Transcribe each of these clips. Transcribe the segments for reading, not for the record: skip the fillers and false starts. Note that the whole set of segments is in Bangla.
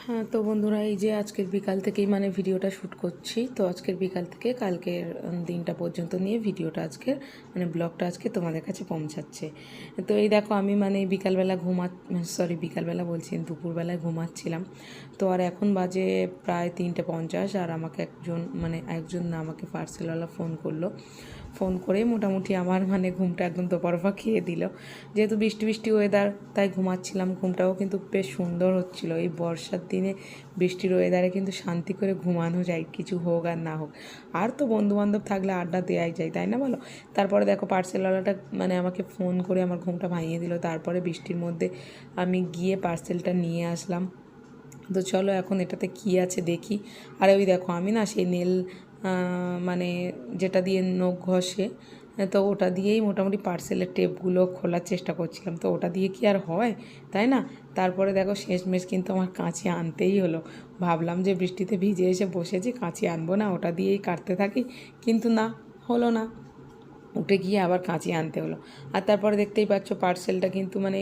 হ্যাঁ, তো বন্ধুরা এই যে আজকের বিকাল থেকেই মানে ভিডিওটা শ্যুট করছি। তো আজকের বিকাল থেকে কালকের দিনটা পর্যন্ত নিয়ে ভিডিওটা আজকের মানে ব্লগটা আজকে তোমাদের কাছে পৌঁছাচ্ছে। তো এই দেখো আমি মানে বিকালবেলা বিকালবেলা বলছি, দুপুরবেলায় ঘুমাচ্ছিলাম। তো আর এখন বাজে প্রায় 3:50 আর আমাকে একজন না আমাকে পার্সেলওয়ালা ফোন করে মোটামুটি আমার মানে ঘুমটা একদম দোপরফা খেয়ে দিল। যেহেতু বৃষ্টি বৃষ্টি ওয়েদার তাই ঘুমাচ্ছিলাম, ঘুমটাও কিন্তু বেশ সুন্দর হচ্ছিলো। এই বর্ষার দিনে বৃষ্টির ওয়েদারে কিন্তু শান্তি করে ঘুমানো যায়, কিছু হোক আর না হোক। আর তো বন্ধুবান্ধব থাকলে আড্ডা দেওয়াই যায়, তাই না বলো? তারপরে দেখো পার্সেলওয়ালাটা মানে আমাকে ফোন করে আমার ঘুমটা ভাঙিয়ে দিল। তারপরে বৃষ্টির মধ্যে আমি গিয়ে পার্সেলটা নিয়ে আসলাম। তো চলো এখন এটাতে কী আছে দেখি। আর ওই দেখো আমি না সেই নেল মানে যেটা দিয়ে নখ ঘষে, তো ওটা দিয়েই মোটামুটি পার্সেলের টেপগুলো খোলার চেষ্টা করছিলাম। তো ওটা দিয়ে কি আর হয়, তাই না? তারপরে দেখো শেষমেশ কিন্তু আমার কাঁচি আনতেই হলো। ভাবলাম যে বৃষ্টিতে ভিজে এসে বসেছি, কাঁচি আনবো না, ওটা দিয়েই কাটতে থাকি, কিন্তু না, হলো না। উঠে গিয়ে আবার কাঁচি আনতে হলো। আর তারপরে দেখতেই পাচ্ছ পার্সেলটা কিন্তু মানে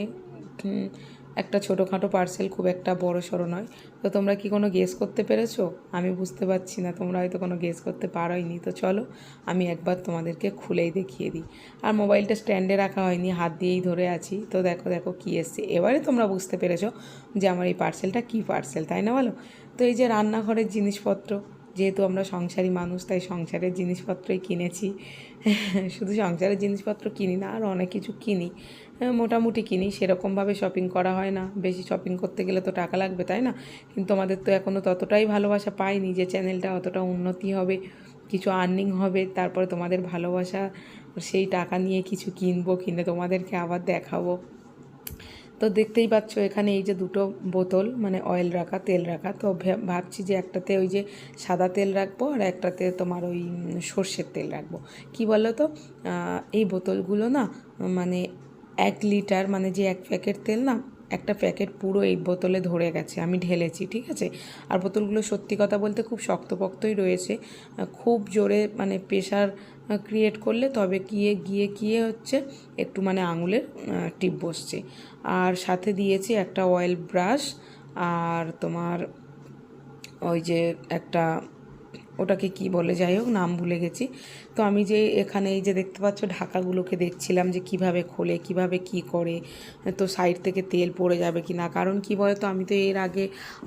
একটা ছোটোখাটো পার্সেল, খুব একটা বড় সড়ো নয়। তো তোমরা কি কোনো গেস করতে পেরেছো? আমি বুঝতে পারছি না, তোমরা হয়তো কোনো গেস করতে পারোইনি। তো চলো আমি একবার তোমাদেরকে খুলেই দেখিয়ে দিই। আর মোবাইলটা স্ট্যান্ডে রাখা হয়নি, হাত দিয়েই ধরে আছি। তো দেখো দেখো কী এসছে। এবারে তোমরা বুঝতে পেরেছো যে আমার এই পার্সেলটা কী পার্সেল, তাই না বলো? তো এই যে রান্নাঘরের জিনিসপত্র, যেহেতু আমরা সংসারী মানুষ তাই সংসারের জিনিসপত্রই কিনেছি। শুধু সংসারের জিনিসপত্র কিনি না, আর অনেক কিছু কিনি, মোটামুটি কিনি। সেরকমভাবে শপিং করা হয় না, বেশি শপিং করতে গেলে তো টাকা লাগবে, তাই না? কিন্তু আমাদের তো এখনও ততটাই ভালোবাসা পাইনি যে চ্যানেলটা অতটা উন্নতি হবে, কিছু আর্নিং হবে, তারপরে তোমাদের ভালোবাসা সেই টাকা নিয়ে কিছু কিনবো, কিনে তোমাদেরকে আবার দেখাবো। তো দেখতেই পাচ্ছ এখানে এই যে দুটো বোতল মানে অয়েল রাখা, তেল রাখা। তো ভাবছি যে একটাতে ওই যে সাদা তেল রাখবো আর একটাতে তোমার ওই সর্ষের তেল রাখবো। কি বলো তো, এই বোতলগুলো না মানে 1 লিটার মানে যে 1 প্যাকেট তেল না, একটা প্যাকেট পুরো এই বোতলে ধরে গেছে, আমি ঢেলেছি, ঠিক আছে? আর বোতলগুলো সত্যি কথা বলতে খুব শক্তপোক্তই রয়েছে। খুব জোরে মানে প্রেশার ক্রিয়েট করলে তবে গিয়ে হচ্ছে একটু মানে আঙুলের টিপ বসছে। আর সাথে দিয়েছি একটা অয়েল ব্রাশ, আর তোমার ওই যে একটা, ওটাকে কি বলে, যাই হোক নাম ভুলে গেছি। তো আমি যে এখানে এই যে দেখতে পাচ্ছ ঢাকাগুলোকে দেখছিলাম যে কিভাবে খোলে, কিভাবে কি করে, তো সাইড থেকে তেল পড়ে যাবে কি না। কারণ কি বলো তো, আমি তো এর আগে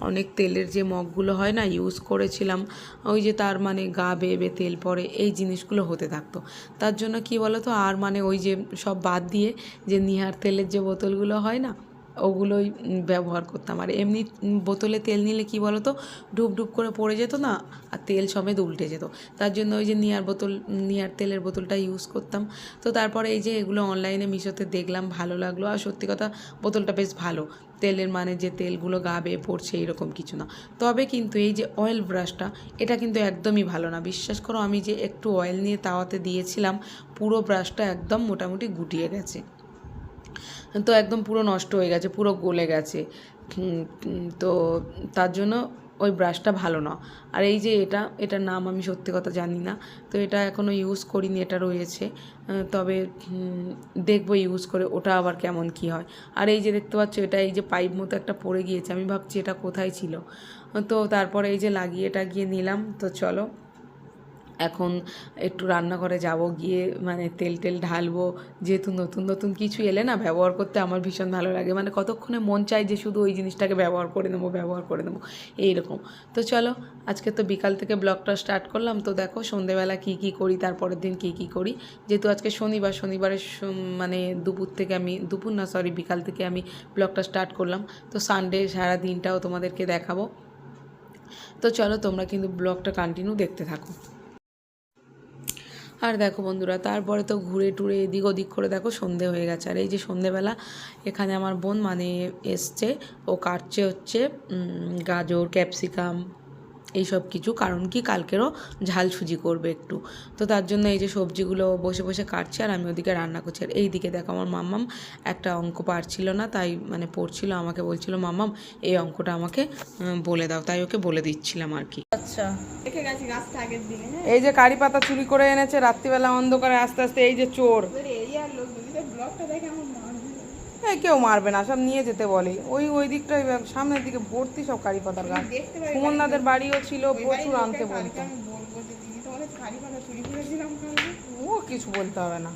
অনেক তেলের যে মগগুলো হয় না ইউজ করেছিলাম, ওই যে তার মানে গা বেয়ে তেল পড়ে, এই জিনিসগুলো হতে থাকতো। তার জন্য কি বলো তো, আর মানে ওই যে সব বাদ দিয়ে যে নিহার তেলের যে বোতলগুলো হয় না, ওগুলোই ব্যবহার করতাম। আর এমনি বোতলে তেল নিলে কি বলো তো, ডুব ডুব করে পড়ে যেত না, আর তেল সমেত উল্টে যেত। তার জন্য ওই যে নিয়ার তেলের বোতলটা ইউজ করতাম। তো তারপরে এই যে এগুলো অনলাইনে মিশোতে দেখলাম, ভালো লাগলো। আর সত্যি কথা বোতলটা বেশ ভালো, তেলের মানে যে তেলগুলো গা বেয়ে পড়ছে এরকম কিছু না। তবে কিন্তু এই যে অয়েল ব্রাশটা, এটা কিন্তু একদমই ভালো না, বিশ্বাস করো। আমি যে একটু অয়েল নিয়ে তাওয়াতে দিয়েছিলাম, পুরো ব্রাশটা একদম মোটামুটি গুটিয়ে গেছে, তো একদম পুরো নষ্ট হয়ে গেছে, পুরো গলে গেছে। তো তার জন্য ওই ব্রাশটা ভালো না। আর এই যে এটার নাম আমি সত্যি কথা জানি না, তো এটা এখনও ইউজ করিনি, এটা রয়েছে। তবে দেখবো ইউজ করে ওটা আবার কেমন কি হয়। আর এই যে দেখতে পাচ্ছ এটা এই যে পাইপ মতো একটা পড়ে গিয়েছে, আমি ভাবছি এটা কোথায় ছিল। তো তারপরে এই যে লাগিয়ে নিলাম। তো চলো এখন একটু রান্নাঘরে যাব, গিয়ে মানে তেল ঢালবো। যেহেতু নতুন নতুন কিছু এলে না ব্যবহার করতে আমার ভীষণ ভালো লাগে, মানে কতক্ষণে মন চায় যে শুধু ওই জিনিসটাকে ব্যবহার করে নেবো এইরকম। তো চলো আজকে তো বিকাল থেকে ব্লগটা স্টার্ট করলাম। তো দেখো সন্ধেবেলা কী করি, তারপরের দিন কী করি। যেহেতু আজকে শনিবারের মানে বিকাল থেকে আমি ব্লগটা স্টার্ট করলাম। তো সানডে সারা দিনটাও তোমাদেরকে দেখাবো। তো চলো তোমরা কিন্তু ব্লগটা কন্টিনিউ দেখতে থাকো। আর দেখো বন্ধুরা, তারপরে তো ঘুরে টুরে এদিক ওদিক করে দেখো সন্ধে হয়ে গেছে। আর এই যে সন্ধেবেলা এখানে আমার বোন মানে এসছে, ও কাটছে হচ্ছে গাজর, ক্যাপসিকাম এইসব কিছু, কারণ কি কালকেরও ঝাল সুজি করবে একটু। তো তার জন্য এই যে সবজিগুলো বসে বসে কাটছে আর আমি ওদিকে রান্না করছি। আর এই দিকে দেখো আমার মাম্মাম একটা অঙ্ক পারছিল না, তাই মানে পড়ছিল, আমাকে বলছিল মাম্মাম এই অঙ্কটা আমাকে বলে দাও, তাই ওকে বলে দিচ্ছিলাম আর কি। আচ্ছা, এই যে কারি পাতা চুরি করে এনেছে রাত্রিবেলা অন্ধকারে, আস্তে আস্তে এই যে চোর। কেউ মারবে না, সব নিয়ে যেতে বলে। ওই দিকটাই সামনের দিকে ভর্তি সব কারি পাতার গাছ। সুমনদাদের বাড়িও ছিল, প্রচুর আনতে বলতো। ও কিছু বলতে হবে না,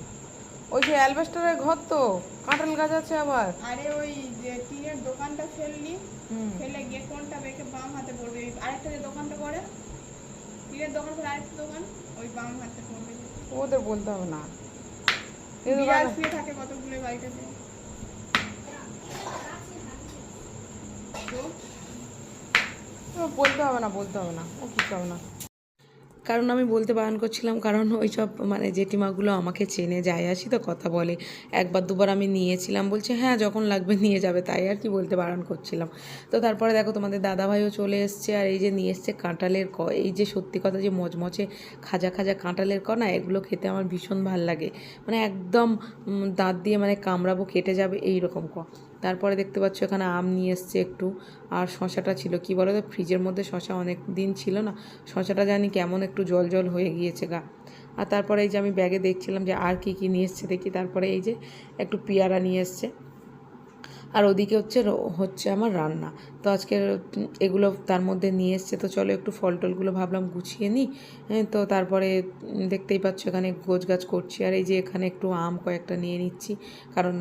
ওই যে অ্যালবেস্টারের ঘর তো, কাঁঠাল গাছ আছে আবার। আরে ওই যে টিনের দোকানটা ফেললি, ফেলে গিয়ে কোনটা বেঁকে বাম হাতে পড়বে, আরেকটা যে দোকানটা করে টিনের দোকান করে আরেকটা দোকান, ওই বাম হাতে পড়বে। ওদের বলতে হবে না, বিড়াল শুয়ে থাকে কতগুলো বাড়িটাতে। বলতে হবে না, বলতে হবে না, ও কিছু হবে না। কারণ আমি বলতে বারণ করছিলাম, কারণ ওই সব মানে জেঠিমাগুলো আমাকে চেনে, যায় আসি তো কথা বলে। একবার দুবার আমি নিয়েছিলাম, বলছে হ্যাঁ যখন লাগবে নিয়ে যাবে, তাই আর কি বলতে বারণ করছিলাম। তো তারপরে দেখো তোমাদের দাদাভাইও চলে এসছে, আর এই যে নিয়ে এসছে কাঁঠালের এই যে সত্যি কথা যে মচমচে খাজা খাজা কাঁঠালের না, এগুলো খেতে আমার ভীষণ ভাল লাগে। মানে একদম দাঁত দিয়ে মানে কামড়াবো কেটে যাবে এই রকম তারপরে দেখতে পাচ্ছ এখানে আম নিয়ে এসছে একটু, আর শশাটা ছিল, কি বলো তো ফ্রিজের মধ্যে শশা অনেক দিন ছিল না, শশাটা জানি কেমন একটু জল জল হয়ে গিয়েছে গা। আর তারপরে এই যে আমি ব্যাগে দেখছিলাম যে আর কী নিয়ে এসছে দেখি, তারপরে এই যে একটু পেয়ারা নিয়ে এসছে, আর ওদিকে হচ্ছে আমার রান্না। তো আজকে এগুলো তার মধ্যে নিয়ে এসছে, তো চলো একটু ফল টলগুলো ভাবলাম গুছিয়ে নিই। তো তারপরে দেখতেই পাচ্ছ এখানে গোছগাছ করছি, আর এই যে এখানে একটু আম কয়েকটা নিয়ে নিচ্ছি, কারণ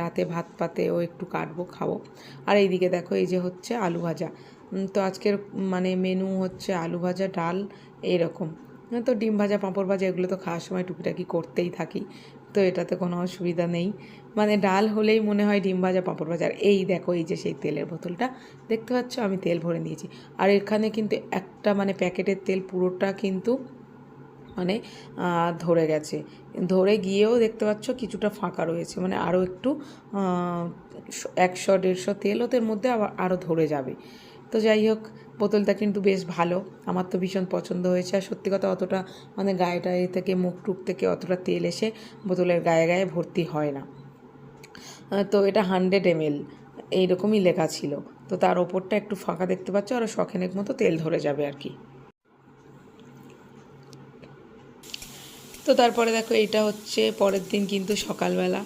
রাতে ভাত পাতেও একটু কাটবো খাবো। আর এইদিকে দেখো এই যে হচ্ছে আলু ভাজা। তো আজকের মানে মেনু হচ্ছে আলু ভাজা, ডাল, এইরকম। তো ডিম ভাজা, পাঁপড় ভাজা এগুলো তো খাওয়ার সময় টুকিটাকি করতেই থাকি, তো এটাতে কোনো অসুবিধা নেই। মানে ডাল হলেই মনে হয় ডিম ভাজা, পাঁপড় ভাজা। আর এই দেখো এই যে সেই তেলের বোতলটা দেখতে পাচ্ছ, আমি তেল ভরে নিয়েছি। আর এখানে কিন্তু একটা মানে প্যাকেটের তেল পুরোটা কিন্তু মানে ধরে গেছে, ধরে গিয়েও দেখতে পাচ্ছ কিছুটা ফাঁকা রয়েছে, মানে আরও একটু 100-150 তেল ওদের মধ্যে আবার আরও ধরে যাবে। তো যাই হোক, বোতলটা কিন্তু বেশ ভালো, আমার তো ভীষণ পছন্দ হয়েছে। আর সত্যি কথা অতটা মানে গায়ে থেকে মুখ টুক থেকে অতটা তেল এসে বোতলের গায়ে গায়ে ভর্তি হয় না। তো এটা 100 ml এইরকমই লেখা ছিল, তো তার ওপরটা একটু ফাঁকা দেখতে পাচ্ছ, আরও শখেনেক মতো তেল ধরে যাবে আর কি। তো তারপরে দেখো এইটা হচ্ছে পরের দিন কিন্তু সকালবেলা,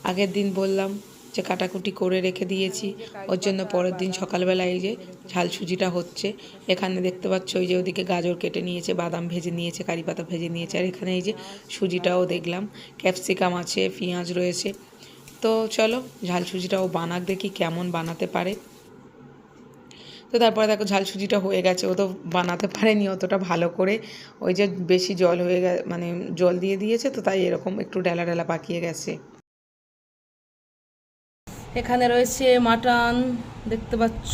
আগের দিন বললাম যে কাটাকুটি করে রেখে দিয়েছি, ওর জন্য পরের দিন সকালবেলা এই যে ঝাল সুজিটা হচ্ছে। এখানে দেখতে পাচ্ছ ওই যে ওদিকে গাজর কেটে নিয়েছে, বাদাম ভেজে নিয়েছে, কারি পাতা ভেজে নিয়েছে, আর এখানে এই যে সুজিটাও দেখলাম, ক্যাপসিকাম আছে, পেঁয়াজ রয়েছে। তো চলো ঝাল সুজিটাও বানাক, দেখি কেমন বানাতে পারে। তো তারপরে দেখো ঝাল সুজিটা হয়ে গেছে, ও তো বানাতে পারেনি অতটা ভালো করে, ওই যে বেশি জল হয়ে গেছে, মানে জল দিয়ে দিয়েছে, তো তাই এরকম একটু ডেলা ডেলা পাকিয়ে গেছে। এখানে রয়েছে মাটন দেখতে পাচ্ছ,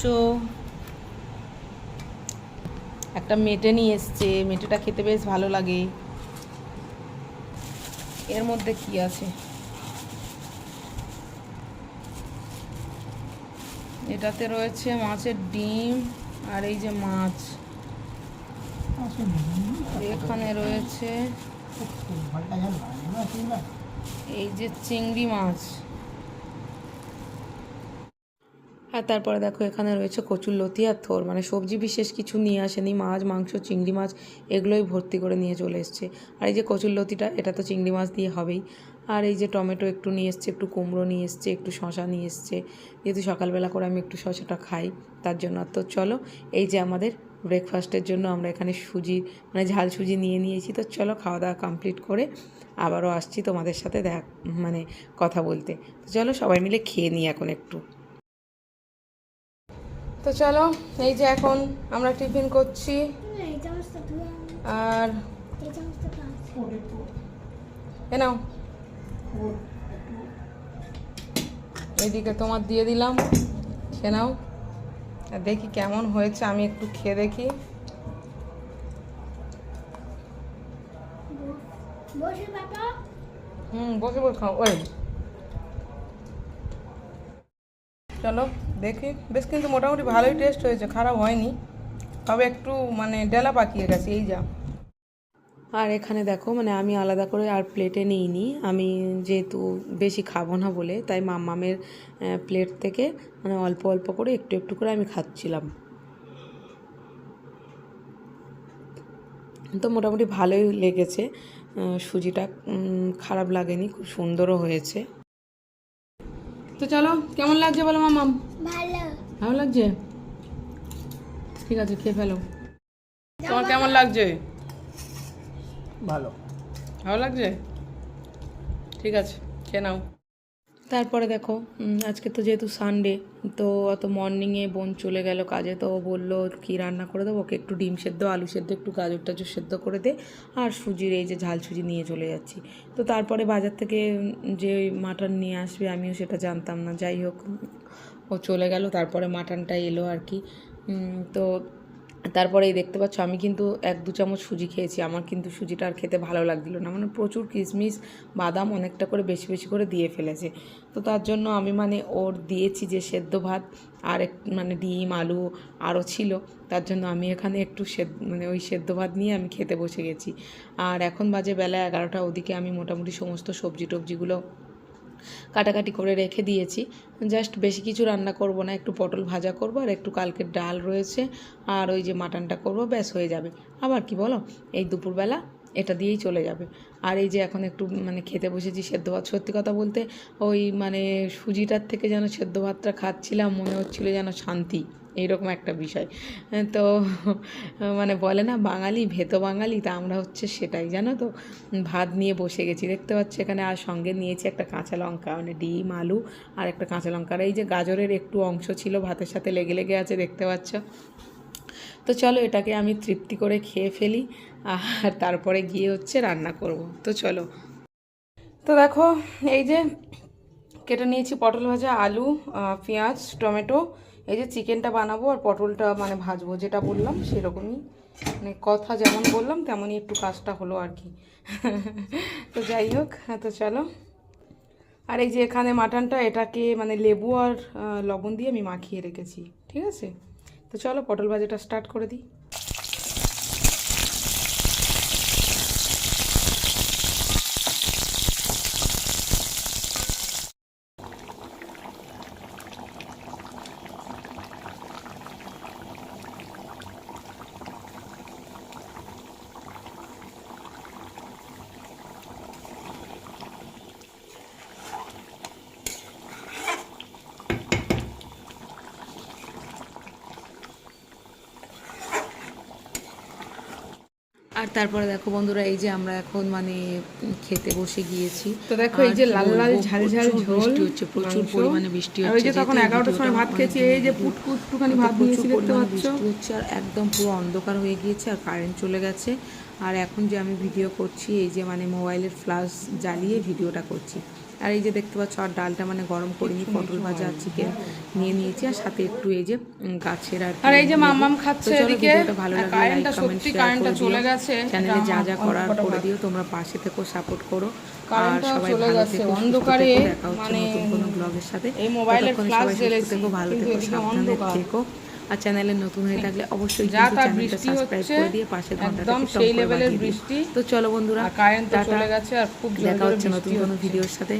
একটা মেটে নিয়ে এসছে, মেটেটা খেতে বেশ ভালো লাগে। এর মধ্যে কি আছে, এটাতে রয়েছে মাছের ডিম, আর এই যে মাছ, এখানে রয়েছে এই যে চিংড়ি মাছ, আর তারপরে দেখো এখানে রয়েছে কচুরলতি আর থোর, মানে সবজি বিশেষ কিছু নিয়ে আসেনি, মাছ মাংস চিংড়ি মাছ এগুলোই ভর্তি করে নিয়ে চলে এসছে। আর এই যে কচুরলতিটা, এটা তো চিংড়ি মাছ দিয়ে হবেই। আর এই যে টমেটো একটু নিয়ে এসছে, একটু কুমড়ো নিয়ে এসছে, একটু শশা নিয়ে এসছে, যেহেতু সকালবেলা করে আমি একটু শশাটা খাই তার জন্য। তো চলো এই যে আমাদের ব্রেকফাস্টের জন্য আমরা এখানে সুজি মানে ঝাল সুজি নিয়ে নিয়েছি। তো চলো খাওয়া দাওয়া কমপ্লিট করে আবারও আসছি তোমাদের সাথে মানে কথা বলতে। তো চলো সবাই মিলে খেয়ে নিই এখন একটু। তো চলো এই যে এখন আমরা টিফিন করছি, আর নাও এইদিকে তোমার দিয়ে দিলাম, খেয়ে নাও। আর দেখি কেমন হয়েছে, আমি একটু খেয়ে দেখি। বসে বসে খাও। ওই চলো দেখি, বেশ কিন্তু মোটামুটি ভালোই টেস্ট হয়েছে, খারাপ হয়নি, তবে একটু মানে ডেলা পাকিয়ে গেছে এই যা। আর এখানে দেখো মানে আমি আলাদা করে আর প্লেটে নিইনি, আমি যেহেতু বেশি খাবো না বলে, তাই মাম্মামের প্লেট থেকে মানে অল্প অল্প করে একটু একটু করে আমি খাচ্ছিলাম। তো মোটামুটি ভালোই লেগেছে, সুজিটা খারাপ লাগেনি, খুব সুন্দরও হয়েছে। তো চলো, কেমন লাগছে বলো মামাম? ভালো। ভালো লাগছে? ঠিক আছে, খেয়ে ফেলো। তোমার কেমন লাগছে? ভালো। ভালো লাগছে? ঠিক আছে, খেয়ে নাও। তারপরে দেখো আজকে তো যেহেতু সানডে, তো অত মর্নিংয়ে বোন চলে গেল কাজে, তো ও বললো কি রান্না করে দেবো, ওকে একটু ডিম সেদ্ধ, আলু সেদ্ধ, একটু গাজর টাজর সেদ্ধ করে দে, আর সুজির এই যে ঝাল সুজি নিয়ে চলে যাচ্ছি। তো তারপরে বাজার থেকে যে ওই মাটন নিয়ে আসবে, আমিও সেটা জানতাম না, যাই হোক ও চলে গেল, তারপরে মাটনটা এলো আর কি। তো তারপরে এই দেখতে পাচ্ছ আমি কিন্তু 1-2 চামচ সুজি খেয়েছি, আমার কিন্তু সুজিটা আর খেতে ভালো লাগছিল না, মানে প্রচুর কিশমিশ বাদাম অনেকটা করে বেশি বেশি করে দিয়ে ফেলেছে। তো তার জন্য আমি মানে ওর দিয়েছি যে সেদ্ধ ভাত আর মানে ডিম আলু আরও ছিল, তার জন্য আমি এখানে একটু মানে ওই সেদ্ধ ভাত নিয়ে আমি খেতে বসে গেছি। আর এখন বাজে বেলা 11টা, ওদিকে আমি মোটামুটি সমস্ত সবজি টবজিগুলো কাটাকাটি করে রেখে দিয়েছি। জাস্ট বেশি কিছু রান্না করব না, একটু পটল ভাজা করব আর একটু কালকের ডাল রয়েছে আর ওই যে মাটনটা করব, ব্যাস হয়ে যাবে। আবার কি বলো, এই দুপুরবেলা এটা দিয়েই চলে যাবে। আর এই যে এখন একটু মানে খেতে বসেছি সেদ্ধ ভাত, সত্যি কথা বলতে ওই মানে সুজিটার থেকে যেন সেদ্ধ ভাতটা খাচ্ছিলাম, মনে হচ্ছিলো যেন শান্তি, এইরকম একটা বিষয়। তো মানে বলে না বাঙালি ভেতো বাঙালি, তা আমরা হচ্ছে সেটাই, জানো তো। ভাত নিয়ে বসে গেছি, দেখতে পাচ্ছি এখানে, আর সঙ্গে নিয়েছি একটা কাঁচা লঙ্কা, মানে ডিম আলু আর একটা কাঁচা লঙ্কা, আর এই যে গাজরের একটু অংশ ছিল ভাতের সাথে লেগে লেগে আছে, দেখতে পাচ্ছ। তো চলো এটাকে আমি তৃপ্তি করে খেয়ে ফেলি, আর তারপরে গিয়ে হচ্ছে রান্না করব। তো চলো, তো দেখো এই যে কেটে নিয়েছি পটল ভাজা, আলু, পেঁয়াজ, টমেটো, এই যে চিকেনটা বানাবো আর পটলটা মানে ভাজবো, যেটা বললাম সেরকমই, মানে কথা যেমন বললাম তেমনই একটু কাজটা হলো আর কি। তো যাই হোক, তো চলো। আর এই যে এখানে মাটনটা, এটাকে মানে লেবু আর লবণ দিয়ে আমি মাখিয়ে রেখেছি, ঠিক আছে। তো চলো পটল ভাজাটা স্টার্ট করে দিই। আর তারপরে দেখো বন্ধুরা, এই যে আমরা এখন মানে খেতে বসে গিয়েছি। তো দেখো এই যে লাল লাল ঝাল ঝাল ঝোল হচ্ছে, প্রচুর পরিমাণে বৃষ্টি হচ্ছে। এই যে তখন 11টার সময় ভাত খেয়েছি, এই যে পুটকুটুখানি ভাত দিয়েছি, দেখতে পাচ্ছ হচ্ছে, আর একদম পুরো অন্ধকার হয়ে গিয়েছে আর কারেন্ট চলে গেছে। আর এখন যে আমি ভিডিও করছি, এই যে মানে মোবাইলের ফ্ল্যাশ জ্বালিয়ে ভিডিওটা করছি। আর এই যে দেখতে পাচ্ছ, আর ডালটা মানে গরম করিনি, পটল ভাজা আর চিকেন নিয়ে নিয়েছি, আর সাথে একটু এই যে গাছের আর এই যে মামাম খাচ্ছে এদিকে। ভালো লাগলে লাইক কমেন্ট শেয়ার করে দিও, চ্যানেলে যা যা করার করে দিও, তোমরা পাশে থেকো, সাপোর্ট করো, আর সবাই ভালো থেকো, অন্ধকারে মানে নতুন কোনো ব্লগের সাথে। এই মোবাইলের ফ্ল্যাশ জ্বেলেছি, ভালো থেকো, সাবধানে থেকো, আর চ্যানেলে নতুন হয়ে থাকলে অবশ্যই চ্যানেলটা সাবস্ক্রাইব করে দিয়ে পাশে ঘন্টাটাকে সেই লেভেলের বৃষ্টি। তো চলো বন্ধুরা, কারেন্ট চলে গেছে আর খুব জোরে দেখা হচ্ছে নতুন কোনো ভিডিওর সাথে।